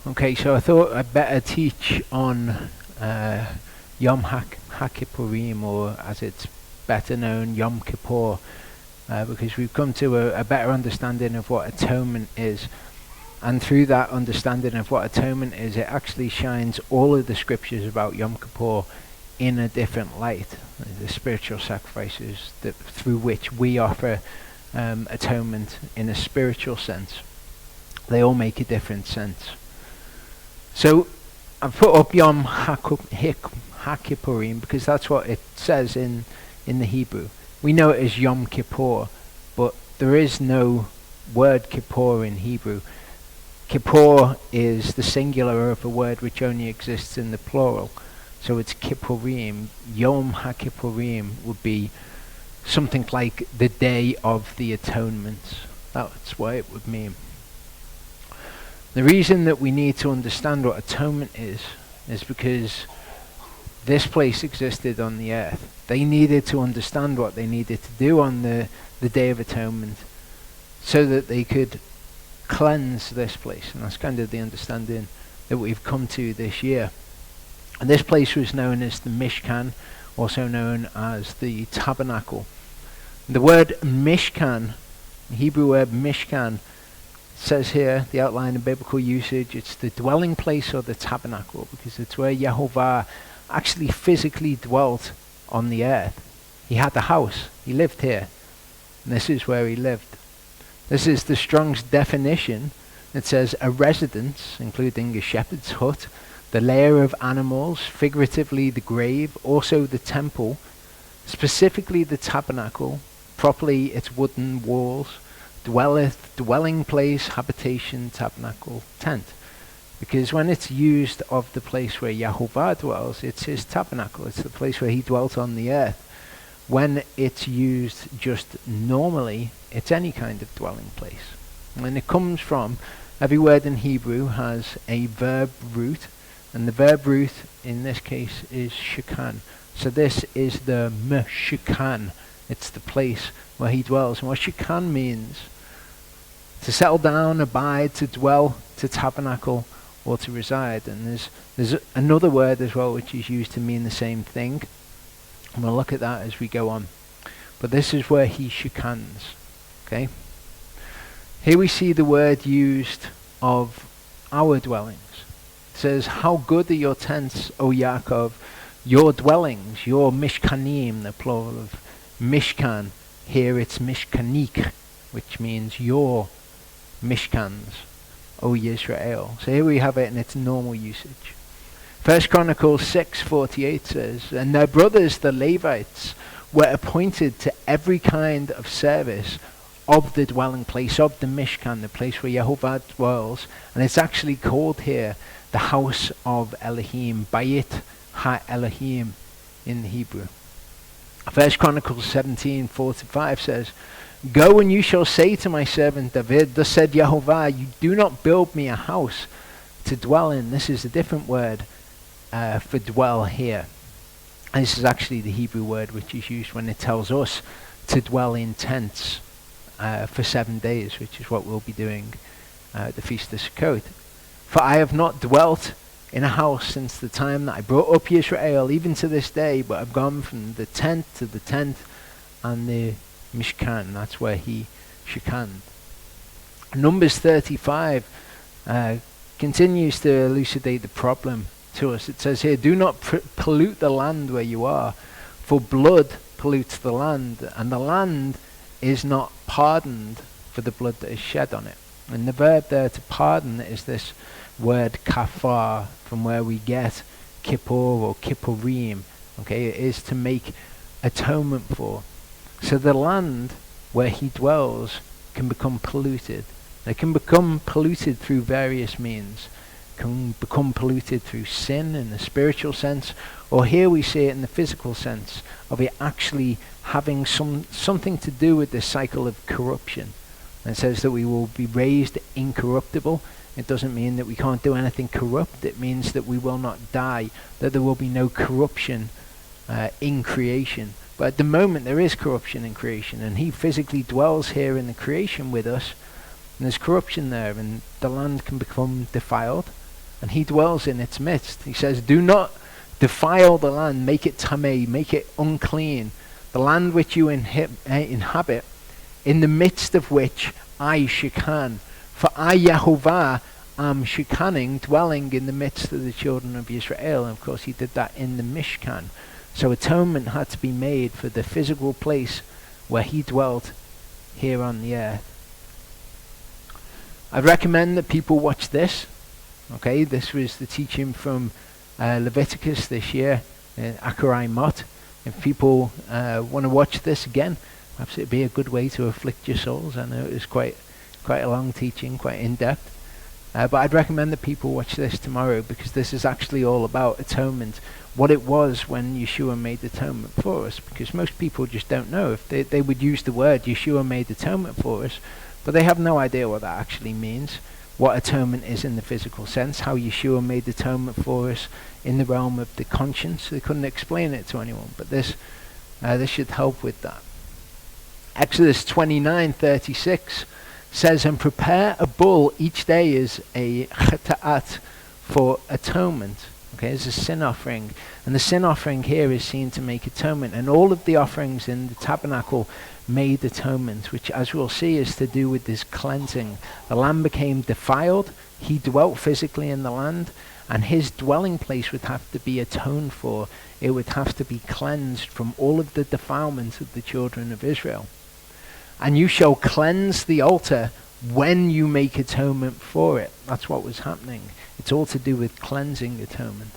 Okay, so I thought I'd better teach on Yom HaKippurim, or as it's better known, Yom Kippur, because we've come to a better understanding of what atonement is. And through that understanding of what atonement is, it actually shines all of the scriptures about Yom Kippur in a different light. The spiritual sacrifices through which we offer atonement in a spiritual sense, they all make a different sense. So I've put up Yom HaKippurim because that's what it says in the Hebrew. We know it as Yom Kippur, but there is no word Kippur in Hebrew. Kippur is the singular of a word which only exists in the plural. So it's Kippurim. Yom HaKippurim would be something like the Day of the Atonement. That's what it would mean. The reason that we need to understand what atonement is because this place existed on the earth. They needed to understand what they needed to do on the Day of Atonement so that they could cleanse this place. And that's kind of the understanding that we've come to this year. And this place was known as the Mishkan, also known as the Tabernacle. The word Mishkan, the Hebrew word Mishkan, says here, the outline of biblical usage, it's the dwelling place or the tabernacle, because it's where Yehovah actually physically dwelt on the earth. He had a house, he lived here, and this is where he lived. This is the Strong's definition. It says a residence, including a shepherd's hut, the lair of animals, figuratively the grave, also the temple, specifically the tabernacle, properly its wooden walls, dwelleth, dwelling place, habitation, tabernacle, tent. Because when it's used of the place where Yehovah dwells, it's his tabernacle, it's the place where he dwelt on the earth. When it's used just normally, it's any kind of dwelling place. And it comes from, every word in Hebrew has a verb root, and the verb root in this case is shekan. So this is the Meshkan. It's the place where he dwells. And what shekan means, to settle down, abide, to dwell, to tabernacle, or to reside. And there's another word as well which is used to mean the same thing. And we'll look at that as we go on. But this is where he shekans. Okay? Here we see the word used of our dwellings. It says, how good are your tents, O Yaakov, your dwellings, your mishkanim, the plural of mishkan. Here it's mishkanik, which means your mishkans, O Yisrael. So here we have it in its normal usage. 1 Chronicles 6:48 says, and their brothers the Levites were appointed to every kind of service of the dwelling place, of the Mishkan, the place where Yehovah dwells. And it's actually called here the house of Elohim, Bayit Ha-Elohim in the Hebrew. 1 Chronicles 17:4-5 says, go and you shall say to my servant David, thus said Yehovah, you do not build me a house to dwell in. This is a different word for dwell here. And this is actually the Hebrew word which is used when it tells us to dwell in tents for 7 days, which is what we'll be doing at the Feast of Sukkot. For I have not dwelt in a house since the time that I brought up Yisrael, even to this day, but I've gone from the tent to the tent and the Mishkan. That's where he shekanned. Numbers 35 continues to elucidate the problem to us. It says here, do not pollute the land where you are, for blood pollutes the land, and the land is not pardoned for the blood that is shed on it. And the verb there to pardon is this word kafar, from where we get kippur or kippurim. Okay, it is to make atonement for. So the land where he dwells can become polluted. It can become polluted through various means. It can become polluted through sin in the spiritual sense, or here we see it in the physical sense of it actually having something to do with this cycle of corruption. And it says that we will be raised incorruptible. It doesn't mean that we can't do anything corrupt. It means that we will not die, that there will be no corruption in creation. But at the moment there is corruption in creation, and he physically dwells here in the creation with us, and there's corruption there, and the land can become defiled, and he dwells in its midst. He says, do not defile the land, make it tameh, make it unclean, the land which you inhabit, in the midst of which I shekan. For I, Yehovah, am shekaning, dwelling in the midst of the children of Israel. And of course he did that in the Mishkan. So atonement had to be made for the physical place where he dwelt here on the earth. I'd recommend that people watch this. Okay, this was the teaching from Leviticus this year, Akarai Mot. If people want to watch this again, perhaps it'd be a good way to afflict your souls. I know it was quite a long teaching, quite in-depth. But I'd recommend that people watch this tomorrow, because this is actually all about atonement, what it was when Yeshua made atonement for us, because most people just don't know. If they would use the word Yeshua made atonement for us, but they have no idea what that actually means, what atonement is in the physical sense, how Yeshua made atonement for us in the realm of the conscience. They couldn't explain it to anyone, but this should help with that. Exodus 29:36 says, and prepare a bull each day as a cheta'at for atonement. Okay, as a sin offering. And the sin offering here is seen to make atonement. And all of the offerings in the tabernacle made atonement, which, as we'll see, is to do with this cleansing. The lamb became defiled. He dwelt physically in the land, and his dwelling place would have to be atoned for. It would have to be cleansed from all of the defilements of the children of Israel. And you shall cleanse the altar when you make atonement for it. That's what was happening. It's all to do with cleansing atonement.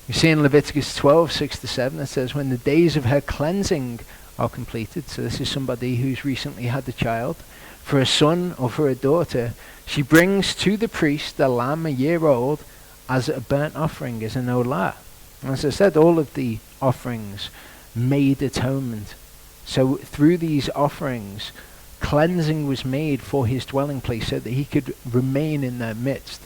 You see in Leviticus 12:6-7, it says, when the days of her cleansing are completed, so this is somebody who's recently had a child, for a son or for a daughter, she brings to the priest a lamb a year old as a burnt offering, as an olah. And as I said, all of the offerings made atonement. So through these offerings, cleansing was made for his dwelling place so that he could remain in their midst.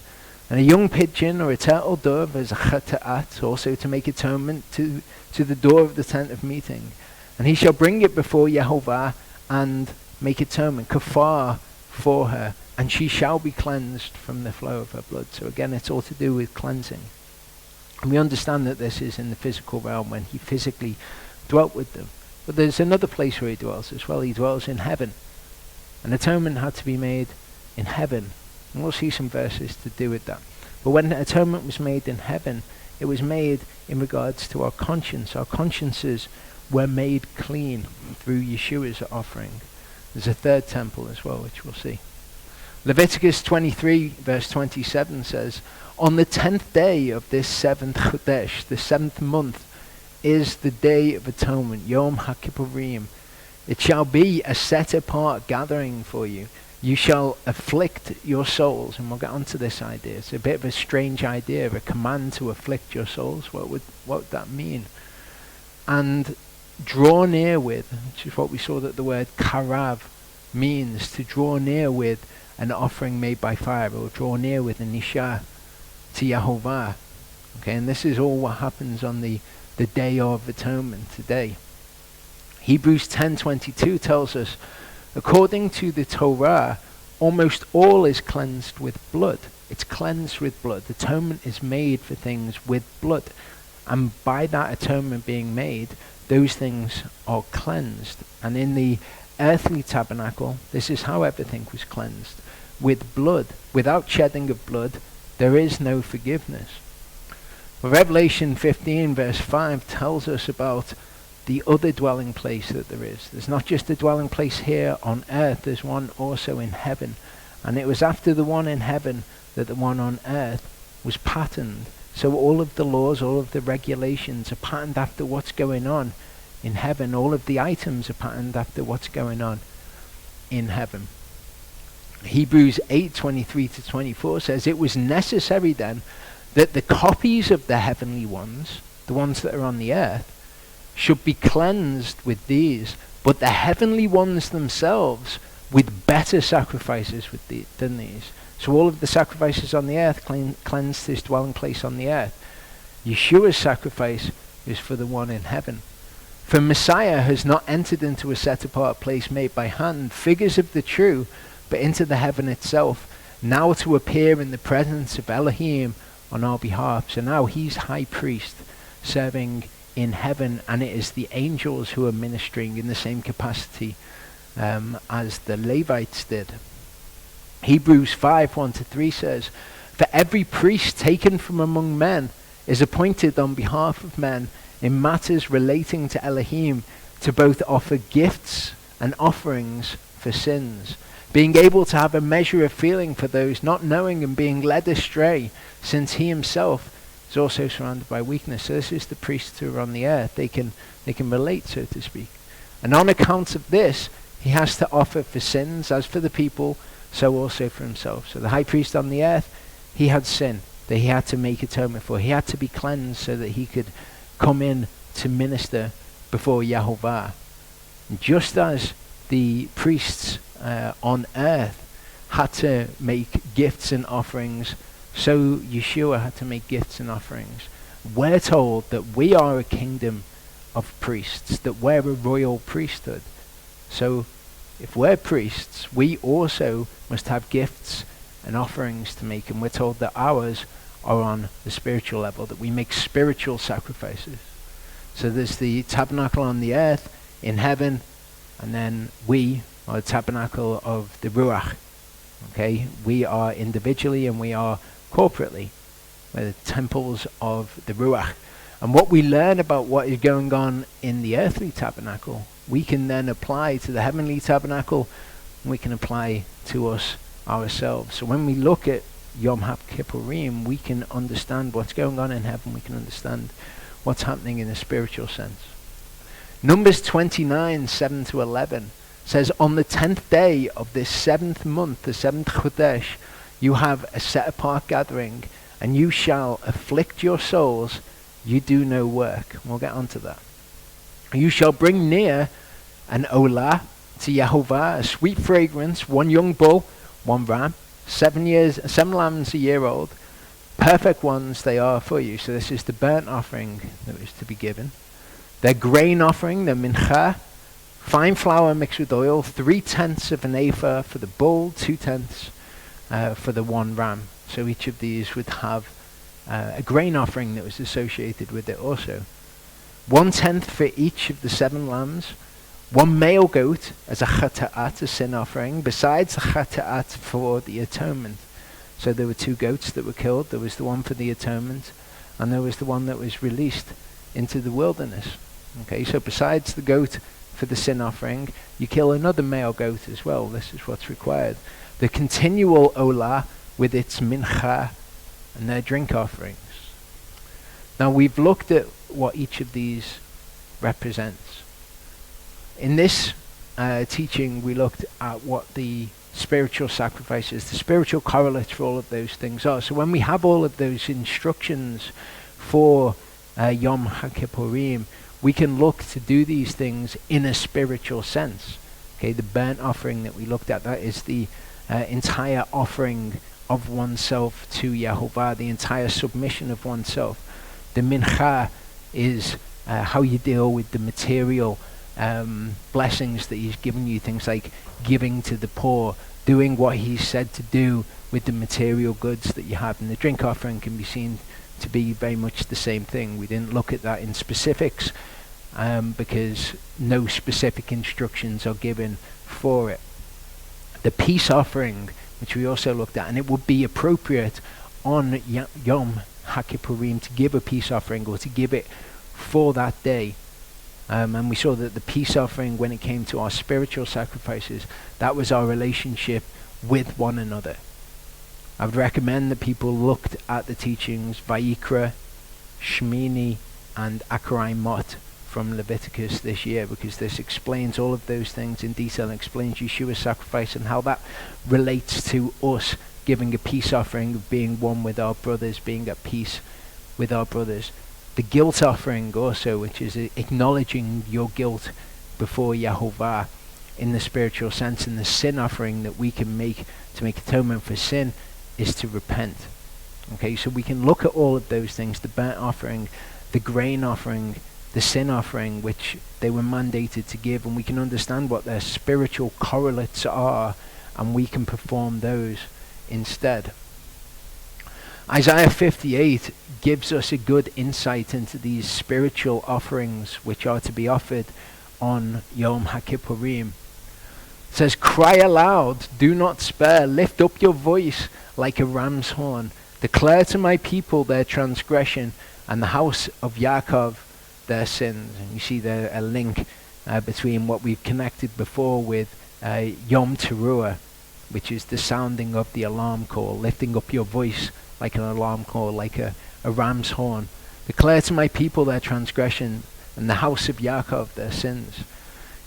And a young pigeon or a turtle dove as a cheta'at, also to make atonement to the door of the tent of meeting. And he shall bring it before Yehovah and make atonement, kafar, for her, and she shall be cleansed from the flow of her blood. So again, it's all to do with cleansing. And we understand that this is in the physical realm when he physically dwelt with them. But there's another place where he dwells as well. He dwells in heaven. And atonement had to be made in heaven. And we'll see some verses to do with that. But when atonement was made in heaven, it was made in regards to our conscience. Our consciences were made clean through Yeshua's offering. There's a third temple as well, which we'll see. Leviticus 23:27 says, on the 10th day of this 7th Chodesh, the 7th month, is the day of atonement, Yom HaKippurim. It shall be a set apart gathering for you. You shall afflict your souls. And we'll get onto this idea. It's a bit of a strange idea, a command to afflict your souls. What would that mean? And draw near with, which is what we saw that the word karav means, to draw near with an offering made by fire, or draw near with a nisha to Yehovah. Okay, and this is all what happens on the day of atonement today. Hebrews 10:22 tells us, according to the Torah, almost all is cleansed with blood. It's cleansed with blood. Atonement is made for things with blood. And by that atonement being made, those things are cleansed. And in the earthly tabernacle, this is how everything was cleansed. With blood. Without shedding of blood, there is no forgiveness. Well, Revelation 15 verse 5 tells us about the other dwelling place that there is. There's not just a dwelling place here on earth, there's one also in heaven. And it was after the one in heaven that the one on earth was patterned. So all of the laws, all of the regulations are patterned after what's going on in heaven. All of the items are patterned after what's going on in heaven. Hebrews 8:23-24 says, it was necessary then that the copies of the heavenly ones, the ones that are on the earth, should be cleansed with these, but the heavenly ones themselves with better sacrifices than these. So all of the sacrifices on the earth cleansed his dwelling place on the earth. Yeshua's sacrifice is for the one in heaven. For Messiah has not entered into a set apart place made by hand, figures of the true, but into the heaven itself, now to appear in the presence of Elohim on our behalf. So now he's high priest serving in heaven, and it is the angels who are ministering in the same capacity as the Levites did. Hebrews 5:1-3 says, "For every priest taken from among men is appointed on behalf of men in matters relating to Elohim, to both offer gifts and offerings for sins, being able to have a measure of feeling for those not knowing and being led astray, since he himself is also surrounded by weakness." So this is the priests who are on the earth. They can relate, so to speak. And on account of this, he has to offer for sins, as for the people, so also for himself. So the high priest on the earth, he had sin that he had to make atonement for. He had to be cleansed so that he could come in to minister before Yahovah. Just as the priests on earth had to make gifts and offerings, so Yeshua had to make gifts and offerings. We're told that we are a kingdom of priests, that we're a royal priesthood. So if we're priests, we also must have gifts and offerings to make, and we're told that ours are on the spiritual level, that we make spiritual sacrifices. So there's the tabernacle on the earth in heaven, and then we are the tabernacle of the Ruach. Okay, we are individually and we are corporately. We're the temples of the Ruach. And what we learn about what is going on in the earthly tabernacle, we can then apply to the heavenly tabernacle, and we can apply to us ourselves. So when we look at Yom HaKippurim, we can understand what's going on in heaven. We can understand what's happening in a spiritual sense. Numbers 29:7-11 says, "On the 10th day of this 7th month, the 7th Chodesh, you have a set apart gathering, and you shall afflict your souls. You do no work." We'll get onto that. "You shall bring near an olah to Yahovah, a sweet fragrance, 1 young bull, 1 ram, 7 lambs a year old. Perfect ones they are for you." So this is the burnt offering that is to be given. Their grain offering, the mincha, fine flour mixed with oil, 3/10 of an ephah for the bull, 2/10 for the 1 ram. So each of these would have a grain offering that was associated with it also. 1/10 for each of the 7 lambs. 1 male goat as a chata'at, a sin offering, besides the chata'at for the atonement. So there were 2 goats that were killed. There was the one for the atonement, and there was the one that was released into the wilderness. Okay, so besides the goat for the sin offering, you kill another male goat as well. This is what's required. The continual olah with its mincha and their drink offerings. Now we've looked at what each of these represents. In this teaching, we looked at what the spiritual sacrifices, the spiritual correlates for all of those things are. So when we have all of those instructions for Yom HaKippurim, we can look to do these things in a spiritual sense. Okay, the burnt offering that we looked at, that is the entire offering of oneself to Yahovah, the entire submission of oneself. The mincha is how you deal with the material blessings that he's given you, things like giving to the poor, doing what he's said to do with the material goods that you have. And the drink offering can be seen to be very much the same thing. We didn't look at that in specifics because no specific instructions are given for it. The peace offering, which we also looked at, and it would be appropriate on Yom HaKippurim to give a peace offering or to give it for that day. And we saw that the peace offering, when it came to our spiritual sacrifices, that was our relationship with one another. I would recommend that people looked at the teachings Vayikra, Shmini, and Akarai Mot from Leviticus this year, because this explains all of those things in detail and explains Yeshua's sacrifice and how that relates to us giving a peace offering, of being one with our brothers, being at peace with our brothers. The guilt offering also, which is acknowledging your guilt before Yahovah in the spiritual sense, and the sin offering that we can make to make atonement for sin is to repent. Okay, so we can look at all of those things, the burnt offering, the grain offering, the sin offering, which they were mandated to give, and we can understand what their spiritual correlates are, and we can perform those instead. Isaiah 58 gives us a good insight into these spiritual offerings which are to be offered on Yom HaKippurim. It says, "Cry aloud, do not spare, lift up your voice like a ram's horn. Declare to my people their transgression and the house of Yaakov their sins." And you see there a link between what we've connected before with Yom Teruah, which is the sounding of the alarm call, lifting up your voice like an alarm call, like a ram's horn. "Declare to my people their transgression and the house of Yaakov their sins.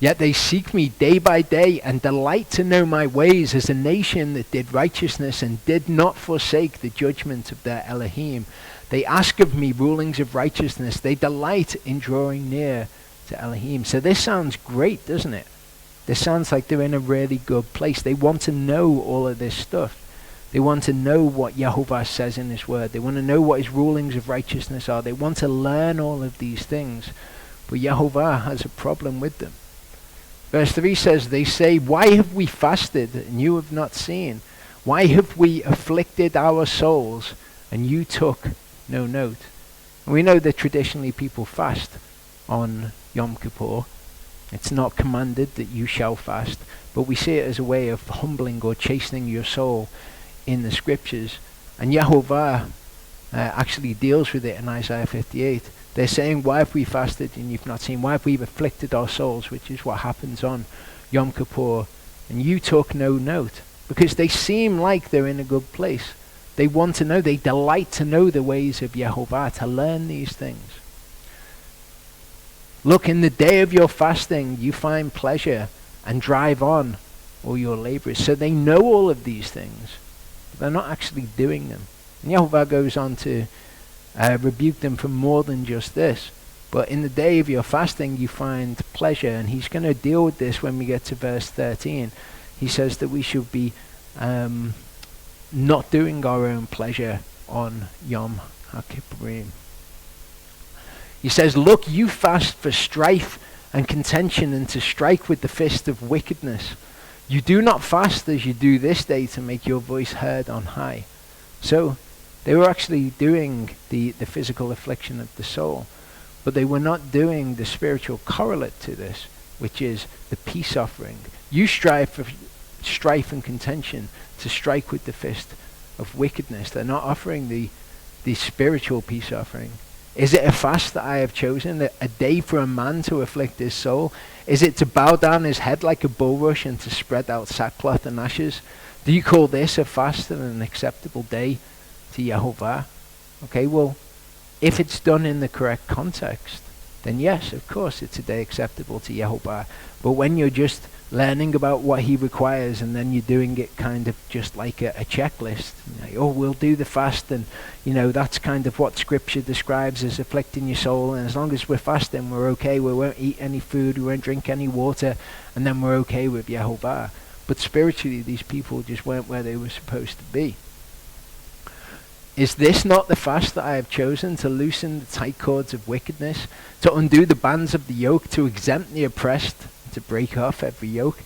Yet they seek me day by day and delight to know my ways, as a nation that did righteousness and did not forsake the judgment of their Elohim. They ask of me rulings of righteousness. They delight in drawing near to Elohim." So this sounds great, doesn't it? This sounds like they're in a really good place. They want to know all of this stuff. They want to know what Yehovah says in his word. They want to know what his rulings of righteousness are. They want to learn all of these things. But Yehovah has a problem with them. Verse 3 says, they say, "Why have we fasted and you have not seen? Why have we afflicted our souls and you took no note?" And we know that traditionally people fast on Yom Kippur. It's not commanded that you shall fast, but we see it as a way of humbling or chastening your soul in the scriptures. And Yehovah actually deals with it in Isaiah 58. They're saying, "Why have we fasted and you've not seen? Why have we afflicted our souls?" Which is what happens on Yom Kippur. "And you took no note." Because they seem like they're in a good place. They want to know, they delight to know the ways of Yehovah, to learn these things. "Look, in the day of your fasting, you find pleasure and drive on all your labors." So they know all of these things, but they're not actually doing them. And Yehovah goes on to rebuke them for more than just this. But in the day of your fasting, you find pleasure. And he's going to deal with this when we get to verse 13. He says that we should be not doing our own pleasure on Yom HaKippurim. He says, "Look, you fast for strife and contention and to strike with the fist of wickedness. You do not fast as you do this day to make your voice heard on high." So they were actually doing the physical affliction of the soul, but they were not doing the spiritual correlate to this, which is the peace offering. You strive for strife and contention to strike with the fist of wickedness. They're not offering the spiritual peace offering. Is it a fast that I have chosen, a day for a man to afflict his soul? Is it to bow down his head like a bulrush and to spread out sackcloth and ashes? Do you call this a fast and an acceptable day to Yehovah? Okay, well, if it's done in the correct context, then yes, of course, it's a day acceptable to Yehovah. But when you're just learning about what he requires and then you're doing it kind of just like a checklist, like, oh, we'll do the fast, and that's kind of what scripture describes as afflicting your soul, and as long as we're fasting, we're okay. We won't eat any food, we won't drink any water, and then we're okay with Yehovah. But spiritually, these people just weren't where they were supposed to be. "Is this not the fast that I have chosen, to loosen the tight cords of wickedness, to undo the bands of the yoke, to exempt the oppressed, to break off every yoke?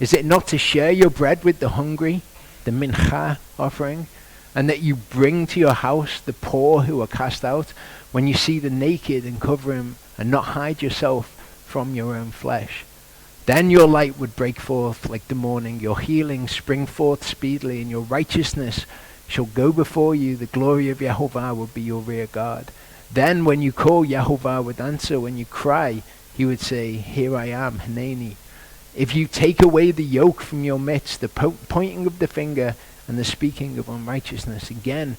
Is it not to share your bread with the hungry, the mincha offering, and that you bring to your house the poor who are cast out, when you see the naked and cover him, and not hide yourself from your own flesh? Then your light would break forth like the morning, your healing spring forth speedily, and your righteousness shall go before you. The glory of Yehovah will be your rear guard. Then when you call, Yehovah would answer. When you cry, he would say, here I am, Hanani. If you take away the yoke from your midst, the pointing of the finger and the speaking of unrighteousness," again,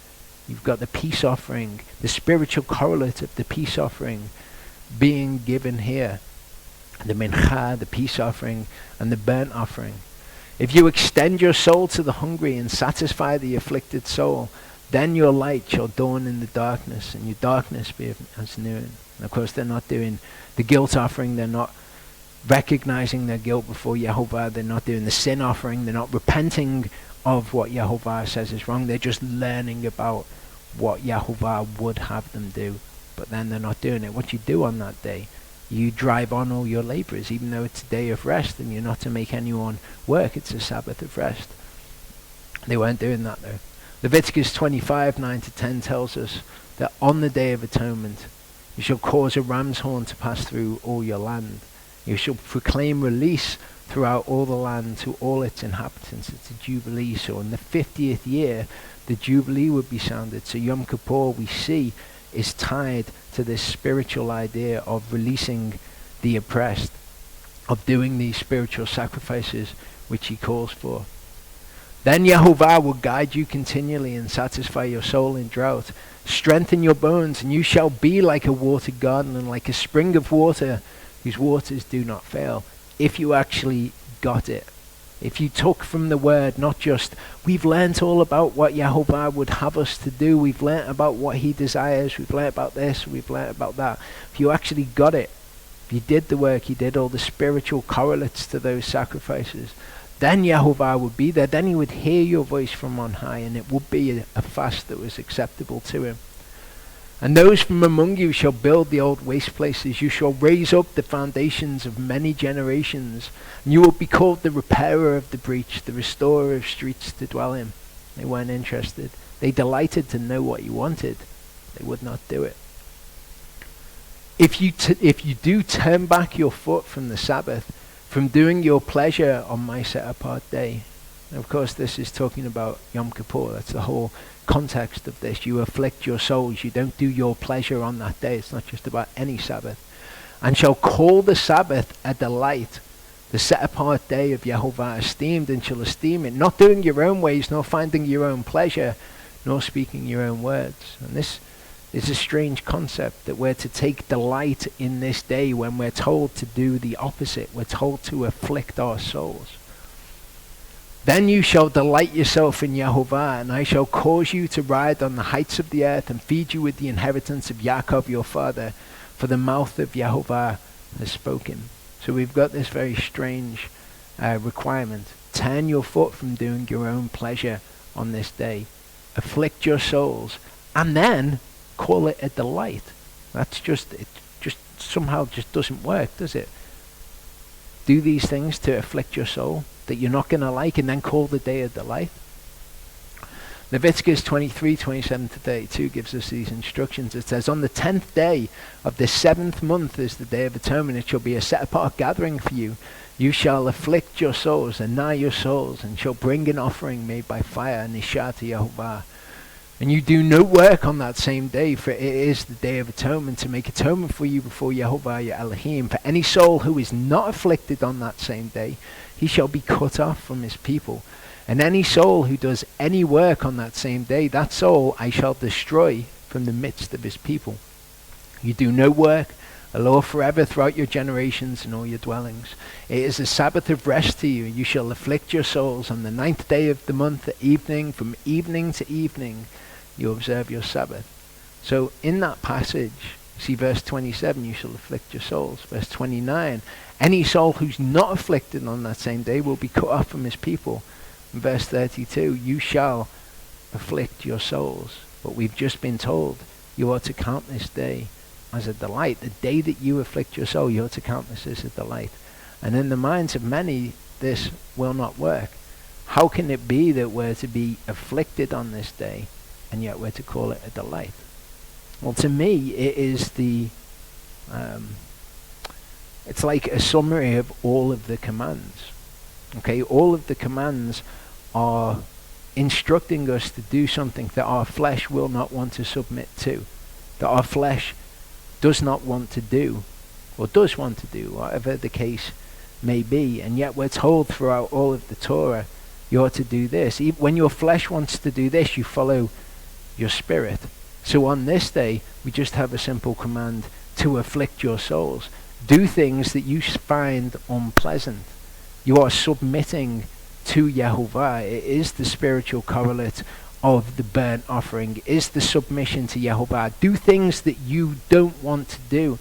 you've got the peace offering, the spiritual correlate of the peace offering being given here. The mincha, the peace offering, and the burnt offering. "If you extend your soul to the hungry and satisfy the afflicted soul, then your light shall dawn in the darkness, and your darkness be as noon." And of course, they're not doing the guilt offering. They're not recognizing their guilt before Yehovah. They're not doing the sin offering. They're not repenting of what Yehovah says is wrong. They're just learning about what Yehovah would have them do, but then they're not doing it. What you do on that day, you drive on all your labors, even though it's a day of rest and you're not to make anyone work. It's a Sabbath of rest. They weren't doing that though. Leviticus 25:9-10 tells us that on the Day of Atonement, you shall cause a ram's horn to pass through all your land. You shall proclaim release throughout all the land to all its inhabitants. It's a jubilee. So in the 50th year, the jubilee would be sounded. So Yom Kippur, we see, is tied to this spiritual idea of releasing the oppressed, of doing these spiritual sacrifices which he calls for. Then Yehovah will guide you continually and satisfy your soul in drought. Strengthen your bones, and you shall be like a watered garden and like a spring of water whose waters do not fail. If you actually got it. If you took from the word, not just, we've learnt all about what Yehovah would have us to do, we've learnt about what he desires, we've learnt about this, we've learnt about that. If you actually got it, if you did the work, you did all the spiritual correlates to those sacrifices, then Yehovah would be there. Then he would hear your voice from on high, and it would be a fast that was acceptable to him. And those from among you shall build the old waste places. You shall raise up the foundations of many generations. And you will be called the repairer of the breach, the restorer of streets to dwell in. They weren't interested. They delighted to know what you wanted. They would not do it. If you do turn back your foot from the Sabbath, from doing your pleasure on my set apart day. And of course this is talking about Yom Kippur. That's the whole context of this. You afflict your souls. You don't do your pleasure on that day. It's not just about any Sabbath. And shall call the Sabbath a delight, the set apart day of Yehovah esteemed, and shall esteem it, not doing your own ways, nor finding your own pleasure, nor speaking your own words. And this is a strange concept, that we're to take delight in this day when we're told to do the opposite. We're told to afflict our souls. Then you shall delight yourself in Yehovah, and I shall cause you to ride on the heights of the earth and feed you with the inheritance of Yaakov your father, for the mouth of Yehovah has spoken. So we've got this very strange requirement. Turn your foot from doing your own pleasure on this day. Afflict your souls, and then call it a delight. That's it just somehow just doesn't work, does it? Do these things to afflict your soul that you're not going to like, and then call the day a delight. Leviticus 23:27-32 gives us these instructions. It says, on the 10th day of the 7th month is the Day of Atonement. It shall be a set apart gathering for you. You shall afflict your souls and gnaw your souls, and shall bring an offering made by fire, Nishah to Yehovah. And you do no work on that same day, for it is the Day of Atonement, to make atonement for you before Yehovah your Elohim. For any soul who is not afflicted on that same day, he shall be cut off from his people. And any soul who does any work on that same day, that soul I shall destroy from the midst of his people. You do no work, a law forever throughout your generations and all your dwellings. It is a Sabbath of rest to you. You shall afflict your souls on the 9th day of the month at evening, from evening to evening. You observe your Sabbath. So in that passage, you see verse 27, you shall afflict your souls. Verse 29, any soul who's not afflicted on that same day will be cut off from his people. And verse 32, you shall afflict your souls. But we've just been told you are to count this day as a delight. The day that you afflict your soul, you are to count this as a delight. And in the minds of many, this will not work. How can it be that we're to be afflicted on this day, and yet we're to call it a delight? Well, to me, it is it's like a summary of all of the commands. Okay, all of the commands are instructing us to do something that our flesh will not want to submit to, that our flesh does not want to do, or does want to do, whatever the case may be. And yet we're told throughout all of the Torah, you're to do this. Even when your flesh wants to do this, you follow your spirit. So on this day, we just have a simple command to afflict your souls. Do things that you find unpleasant. You are submitting to Yehovah. It is the spiritual correlate of the burnt offering. It is the submission to Yehovah. Do things that you don't want to do.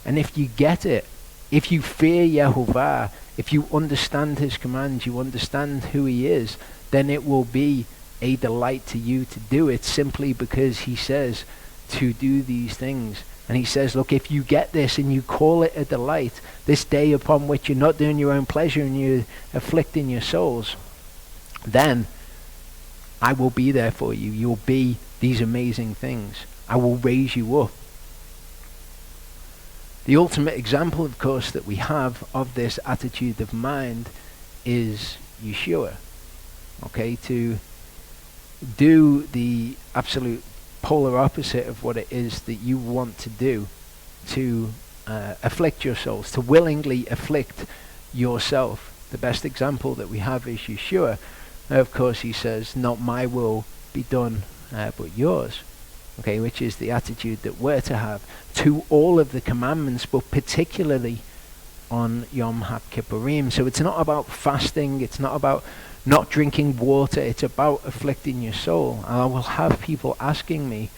And if you get it, if you fear Yehovah, if you understand his commands, you understand who he is, then it will be a delight to you to do it, simply because he says to do these things. And he says, look, if you get this and you call it a delight, this day upon which you're not doing your own pleasure and you're afflicting your souls, then I will be there for you. You'll be these amazing things. I will raise you up. The ultimate example, of course, that we have of this attitude of mind is Yeshua. Okay, to do the absolute polar opposite of what it is that you want to do, to afflict your souls, to willingly afflict yourself. The best example that we have is Yeshua. Of course, he says, not my will be done, but yours. Okay, which is the attitude that we're to have to all of the commandments, but particularly on Yom HaKippurim. So it's not about fasting, it's not about not drinking water, it's about afflicting your soul. And I will have people asking me,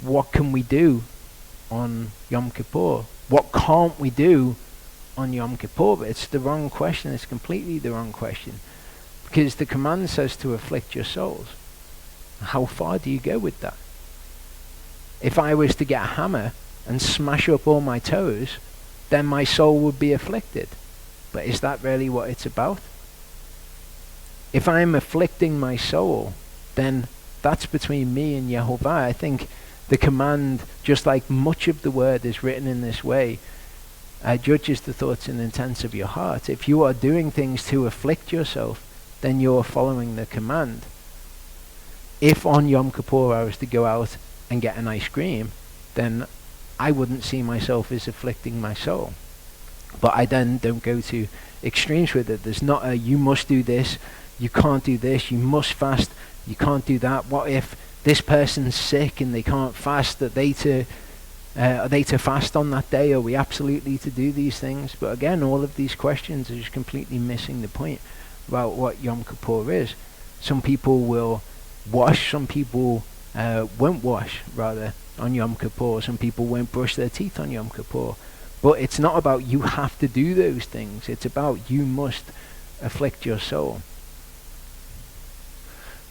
what can we do on Yom Kippur? What can't we do on Yom Kippur? But it's the wrong question, it's completely the wrong question. Because the command says to afflict your souls. How far do you go with that? If I was to get a hammer and smash up all my toes, then my soul would be afflicted. But is that really what it's about? If I'm afflicting my soul, then that's between me and Yehovah. I think the command, just like much of the word is written in this way, judges the thoughts and intents of your heart. If you are doing things to afflict yourself, then you're following the command. If on Yom Kippur I was to go out and get an ice cream, then I wouldn't see myself as afflicting my soul. But I then don't go to extremes with it. There's not a, you must do this, you can't do this, you must fast, you can't do that. What if this person's sick and they can't fast? Are they to fast on that day? Are we absolutely to do these things? But again, all of these questions are just completely missing the point about what Yom Kippur is. Some people will wash, some people won't wash, rather, on Yom Kippur. Some people won't brush their teeth on Yom Kippur. But it's not about you have to do those things. It's about you must afflict your soul.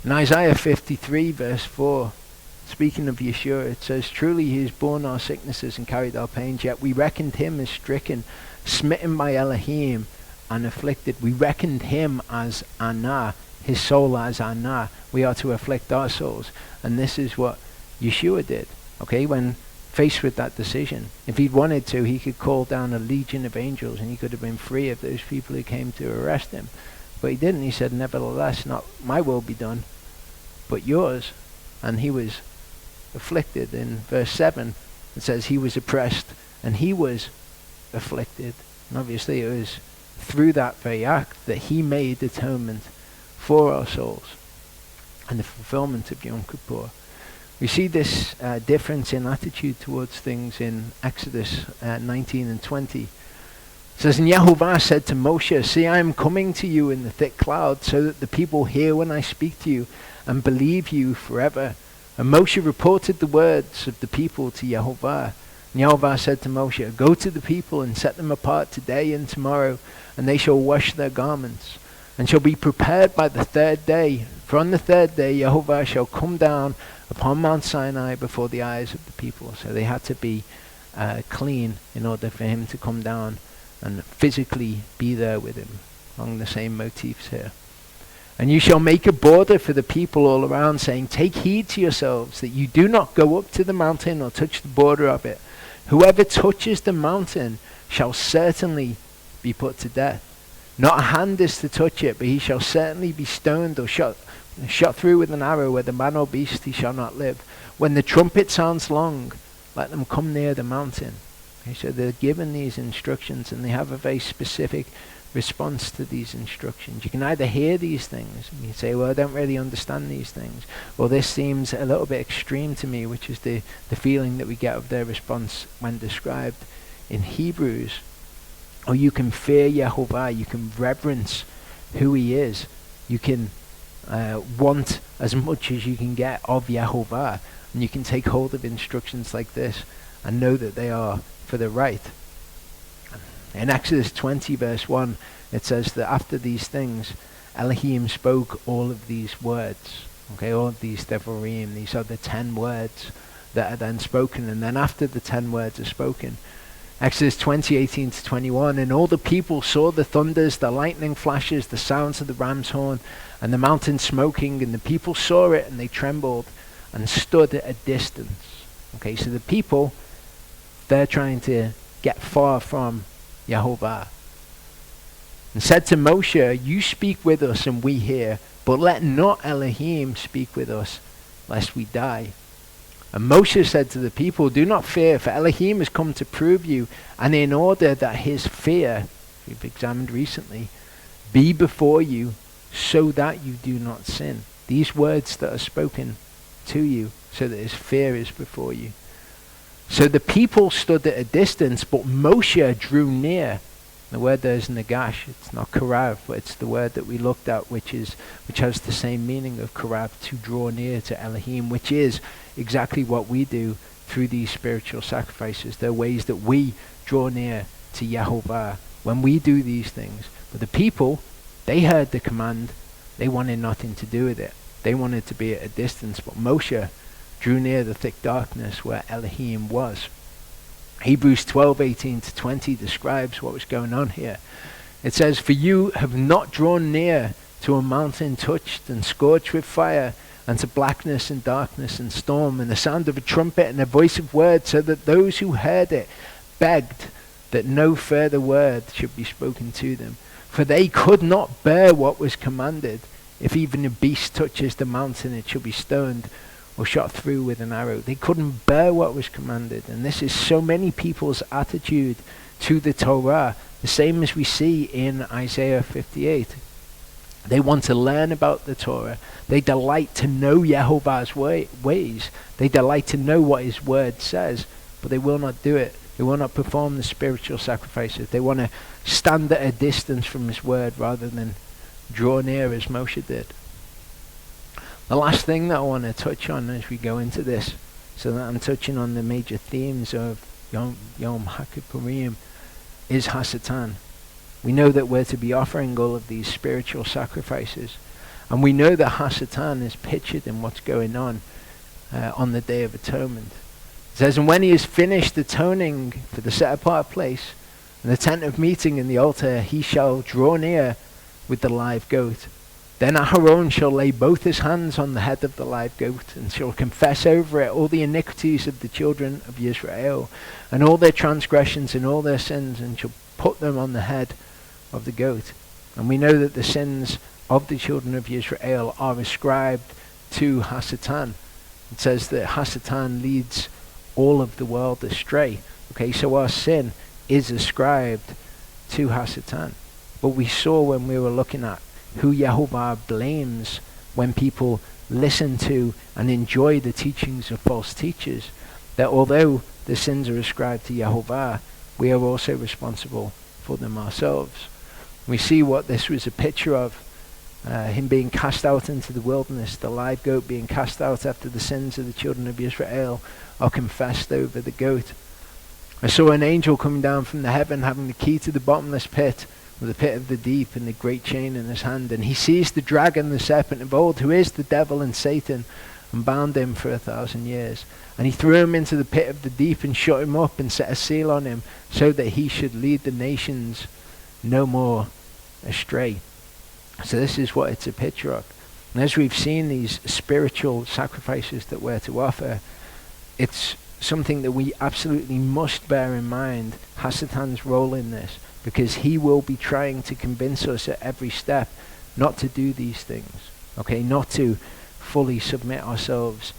In Isaiah 53 verse 4, speaking of Yeshua, it says, truly he has borne our sicknesses and carried our pains, yet we reckoned him as stricken, smitten by Elohim, and afflicted. We reckoned him as Anah, his soul as Anah. We are to afflict our souls. And this is what Yeshua did. Okay, when faced with that decision, if he'd wanted to, he could call down a legion of angels and he could have been free of those people who came to arrest him. But he didn't. He said, nevertheless, not my will be done, but yours. And he was afflicted. In verse 7, it says he was oppressed and he was afflicted. And obviously it was through that very act that he made atonement for our souls and the fulfillment of Yom Kippur. We see this difference in attitude towards things in Exodus 19 and 20. It says, and Yehovah said to Moshe, see, I am coming to you in the thick cloud, so that the people hear when I speak to you and believe you forever. And Moshe reported the words of the people to Yehovah. And Yehovah said to Moshe, go to the people and set them apart today and tomorrow, and they shall wash their garments, and shall be prepared by the third day. For on the third day Yehovah shall come down upon Mount Sinai before the eyes of the people. So they had to be clean in order for him to come down and physically be there with him, along the same motifs here. And you shall make a border for the people all around, saying, take heed to yourselves that you do not go up to the mountain or touch the border of it. Whoever touches the mountain shall certainly be put to death. Not a hand is to touch it, but he shall certainly be stoned or shot through with an arrow, whether man or beast he shall not live. When the trumpet sounds long, let them come near the mountain. Okay, so they're given these instructions and they have a very specific response to these instructions. You can either hear these things and you say, well, I don't really understand these things, or this seems a little bit extreme to me, which is the feeling that we get of their response when described in Hebrews. Or you can fear Yehovah, you can reverence who he is, you can want as much as you can get of Yehovah, and you can take hold of instructions like this and know that they are for the right. In Exodus 20 verse 1, it says that after these things Elohim spoke all of these words. Okay, all of these devarim, these are the 10 words that are then spoken. And then after the 10 words are spoken, Exodus 20:18-21, and all the people saw the thunders, the lightning flashes, the sounds of the ram's horn, and the mountain smoking, and the people saw it, and they trembled and stood at a distance. Okay, so the people, they're trying to get far from Yehovah. And said to Moshe, you speak with us and we hear, but let not Elohim speak with us, lest we die. And Moshe said to the people, do not fear, for Elohim has come to prove you, and in order that his fear, we've examined recently, be before you, so that you do not sin. These words that are spoken to you, so that his fear is before you. So the people stood at a distance, but Moshe drew near. The word there is nagash. It's not karav, but it's the word that we looked at, which has the same meaning of karav, to draw near to Elohim, which is exactly what we do through these spiritual sacrifices. They're ways that we draw near to Yehovah when we do these things. But the people, they heard the command. They wanted nothing to do with it. They wanted to be at a distance, but Moshe drew near the thick darkness where Elohim was. Hebrews 12:18-20 describes what was going on here. It says, for you have not drawn near to a mountain touched and scorched with fire, and to blackness and darkness and storm, and the sound of a trumpet and a voice of word, so that those who heard it begged that no further word should be spoken to them. For they could not bear what was commanded. If even a beast touches the mountain, it shall be stoned or shot through with an arrow. They couldn't bear what was commanded. And this is so many people's attitude to the Torah, the same as we see in Isaiah 58. They want to learn about the Torah. They delight to know Yehovah's ways. They delight to know what his word says, but they will not do it. They will not perform the spiritual sacrifices. They want to stand at a distance from his word rather than draw near as Moshe did. The last thing that I want to touch on as we go into this, so that I'm touching on the major themes of Yom HaKippurim, is Hasatan. We know that we're to be offering all of these spiritual sacrifices, and we know that Hasatan is pictured in what's going on the Day of Atonement. It says, and when he has finished atoning for the set-apart place, and the tent of meeting and the altar, he shall draw near with the live goat. Then Aharon shall lay both his hands on the head of the live goat, and shall confess over it all the iniquities of the children of Israel, and all their transgressions and all their sins, and shall put them on the head of the goat. And we know that the sins of the children of Israel are ascribed to Hasatan. It says that Hasatan leads all of the world astray. Okay, so our sin is ascribed to Hasatan. But we saw when we were looking at who Yehovah blames when people listen to and enjoy the teachings of false teachers, that although the sins are ascribed to Yehovah, we are also responsible for them ourselves. We see what this was a picture of, him being cast out into the wilderness, the live goat being cast out after the sins of the children of Israel are confessed over the goat. I saw an angel coming down from the heaven having the key to the bottomless pit, the pit of the deep, and the great chain in his hand. And he seized the dragon, the serpent of old, who is the devil and Satan, and bound him for 1,000 years. And he threw him into the pit of the deep and shut him up and set a seal on him, so that he should lead the nations no more astray. So this is what it's a picture of. And as we've seen these spiritual sacrifices that we're to offer, it's something that we absolutely must bear in mind, Hasatan's role in this, because he will be trying to convince us at every step not to do these things, okay, not to fully submit ourselves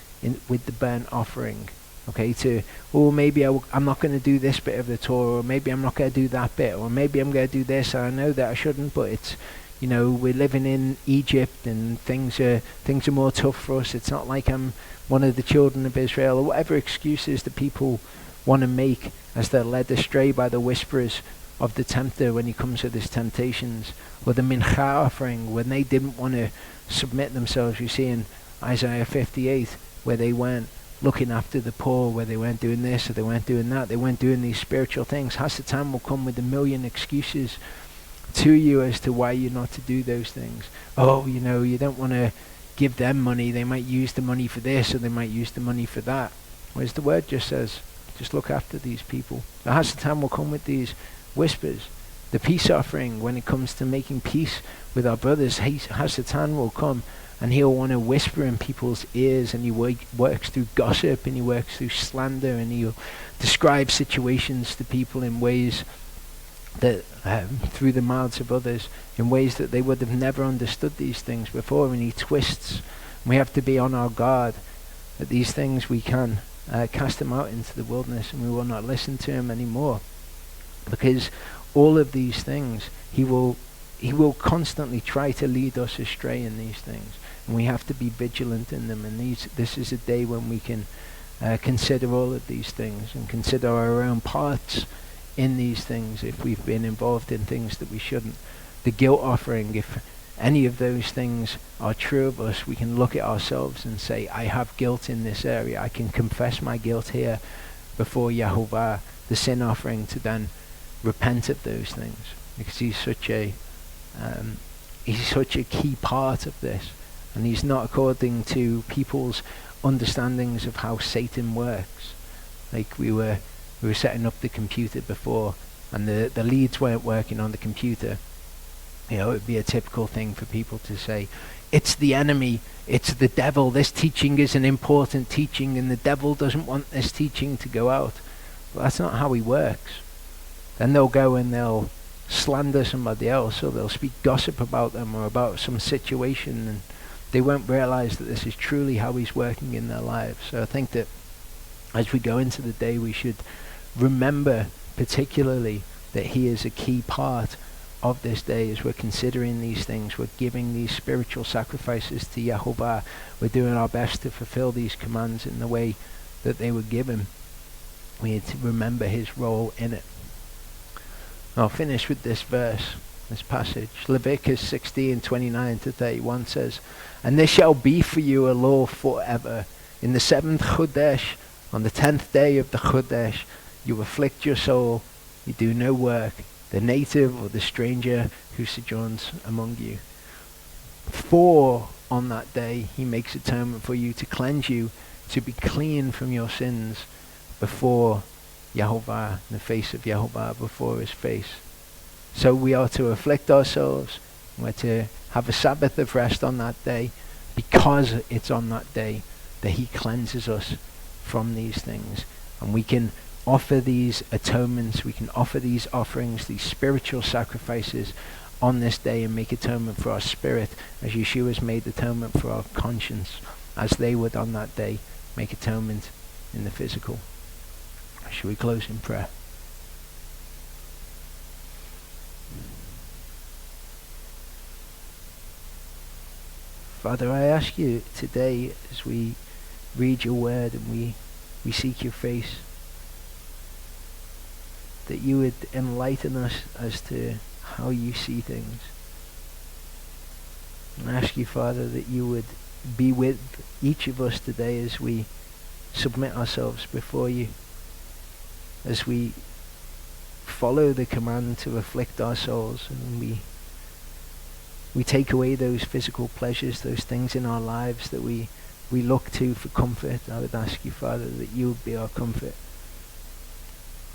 with the burnt offering, okay, to, maybe I'm not going to do this bit of the Torah, or maybe I'm not going to do that bit, or maybe I'm going to do this, and I know that I shouldn't, but it's, we're living in Egypt and things are more tough for us. It's not like I'm one of the children of Israel, or whatever excuses that people want to make as they're led astray by the whisperers of the tempter when he comes with his temptations, or the mincha offering when they didn't want to submit themselves. You see in Isaiah 58 where they weren't looking after the poor, where they weren't doing this or they weren't doing that, they weren't doing these spiritual things. Hasatan will come with a million excuses to you as to why you're not to do those things. You don't want to give them money, they might use the money for this or they might use the money for that. Whereas the word just says just look after these people. The Hasatan will come with these whispers. The peace offering, when it comes to making peace with our brothers, Hasatan will come and he'll want to whisper in people's ears, and he works through gossip, and he works through slander, and he'll describe situations to people in ways that through the mouths of others, in ways that they would have never understood these things before, and he twists. We have to be on our guard that these things we can cast them out into the wilderness, and we will not listen to him anymore, because all of these things he will constantly try to lead us astray in these things, and we have to be vigilant in them. And this is a day when we can consider all of these things and consider our own parts in these things, if we've been involved in things that we shouldn't. The guilt offering, if any of those things are true of us, we can look at ourselves and say, I have guilt in this area. I can confess my guilt here before Yahovah. The sin offering, to then repent of those things, because he's such a key part of this, and he's not according to people's understandings of how Satan works. Like we were setting up the computer before, and the leads weren't working on the computer. You know, it would be a typical thing for people to say, it's the enemy, it's the devil, this teaching is an important teaching, and the devil doesn't want this teaching to go out. Well, that's not how he works. Then they'll go and they'll slander somebody else, or they'll speak gossip about them or about some situation, and they won't realize that this is truly how he's working in their lives. So I think that as we go into the day, we should remember particularly that he is a key part of this day. As we're considering these things, we're giving these spiritual sacrifices to Yahovah, we're doing our best to fulfill these commands in the way that they were given. We need to remember his role in it. I'll finish with this verse, this passage. Leviticus 16:29-31 says, and this shall be for you a law forever. In the 7th Chodesh, on the 10th day of the Chodesh, you afflict your soul, you do no work, the native or the stranger who sojourns among you. For on that day he makes atonement for you, to cleanse you, to be clean from your sins before Yahovah, in the face of Yahovah, before his face. So we are to afflict ourselves, we're to have a Sabbath of rest on that day, because it's on that day that he cleanses us from these things. And we can offer these atonements, we can offer these offerings, these spiritual sacrifices on this day, and make atonement for our spirit, as Yeshua's made atonement for our conscience, as they would on that day make atonement in the physical. Shall we close in prayer? Father, I ask you today, as we read your word and we seek your face, that you would enlighten us as to how you see things. And I ask you, Father, that you would be with each of us today as we submit ourselves before you, as we follow the command to afflict our souls, and we take away those physical pleasures, those things in our lives that we look to for comfort. I would ask you, Father, that you would be our comfort,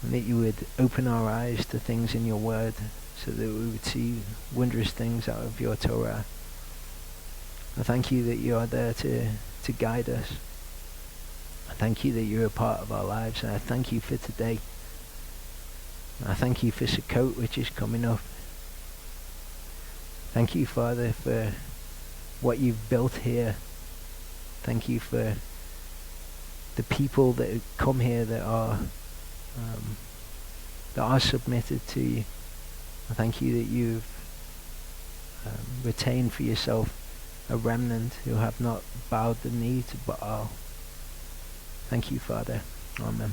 and that you would open our eyes to things in your word, so that we would see wondrous things out of your Torah. I thank you that you are there to guide us. I thank you that you're a part of our lives, and I thank you for today. I thank you for Sukkot, which is coming up. Thank you, Father, for what you've built here. Thank you for the people that come here that are submitted to you. I thank you that you've retained for yourself a remnant who have not bowed the knee to Baal. Thank you, Father. Amen.